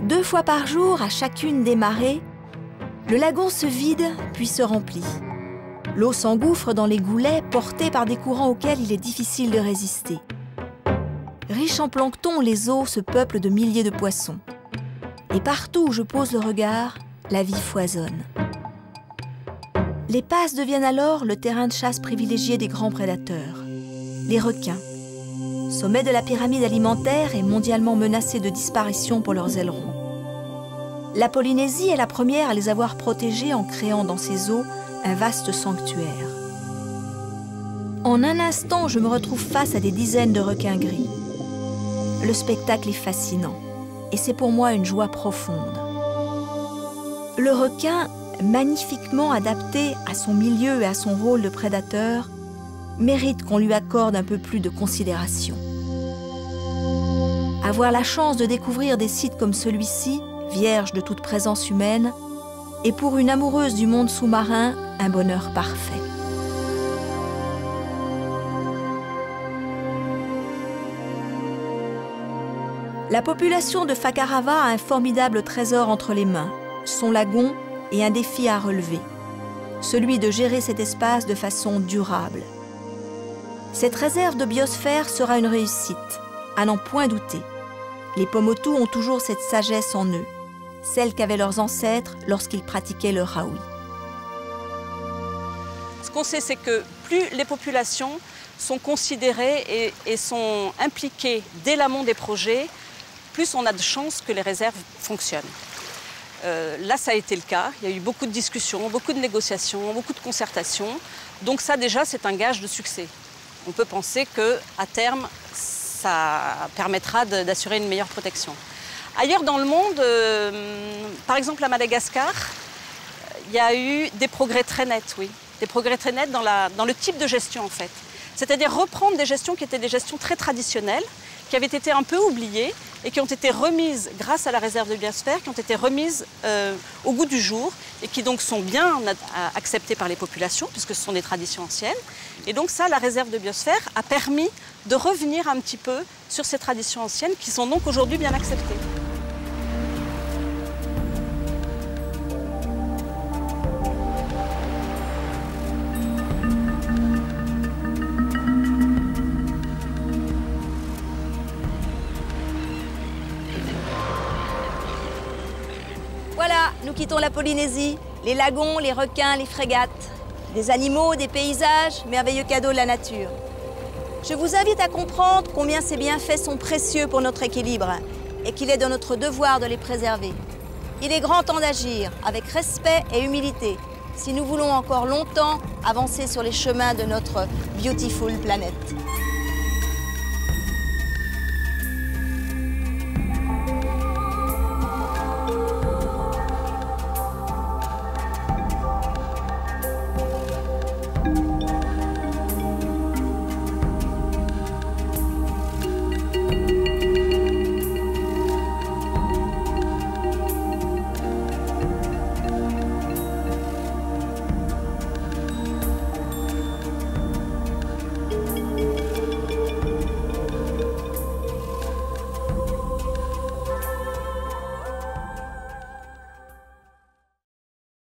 Deux fois par jour, à chacune des marées, le lagon se vide puis se remplit. L'eau s'engouffre dans les goulets portés par des courants auxquels il est difficile de résister. Riches en plancton, les eaux se peuplent de milliers de poissons. Et partout où je pose le regard, la vie foisonne. Les passes deviennent alors le terrain de chasse privilégié des grands prédateurs, les requins. Sommet de la pyramide alimentaire et mondialement menacé de disparition pour leurs ailerons. La Polynésie est la première à les avoir protégés en créant dans ses eaux un vaste sanctuaire. En un instant, je me retrouve face à des dizaines de requins gris. Le spectacle est fascinant et c'est pour moi une joie profonde. Le requin, magnifiquement adapté à son milieu et à son rôle de prédateur, mérite qu'on lui accorde un peu plus de considération. Avoir la chance de découvrir des sites comme celui-ci, vierge de toute présence humaine, est pour une amoureuse du monde sous-marin un bonheur parfait. La population de Fakarava a un formidable trésor entre les mains, son lagon et un défi à relever, celui de gérer cet espace de façon durable. Cette réserve de biosphère sera une réussite, à n'en point douter. Les Pomotu ont toujours cette sagesse en eux, celle qu'avaient leurs ancêtres lorsqu'ils pratiquaient le Raoui. Ce qu'on sait, c'est que plus les populations sont considérées et sont impliquées dès l'amont des projets, plus on a de chances que les réserves fonctionnent. Là, ça a été le cas. Il y a eu beaucoup de discussions, beaucoup de négociations, beaucoup de concertations. Donc ça, déjà, c'est un gage de succès. On peut penser qu'à terme, ça permettra d'assurer une meilleure protection. Ailleurs dans le monde, par exemple à Madagascar, il y a eu des progrès très nets, oui. Des progrès très nets dans le type de gestion, en fait. C'est-à-dire reprendre des gestions qui étaient des gestions très traditionnelles, qui avaient été un peu oubliées et qui ont été remises, grâce à la réserve de biosphère, qui ont été remises au goût du jour et qui donc sont bien acceptées par les populations, puisque ce sont des traditions anciennes. Et donc ça, la réserve de biosphère a permis de revenir un petit peu sur ces traditions anciennes qui sont donc aujourd'hui bien acceptées. Voilà, nous quittons la Polynésie, les lagons, les requins, les frégates, des animaux, des paysages, merveilleux cadeaux de la nature. Je vous invite à comprendre combien ces bienfaits sont précieux pour notre équilibre et qu'il est de notre devoir de les préserver. Il est grand temps d'agir avec respect et humilité si nous voulons encore longtemps avancer sur les chemins de notre beautiful planète.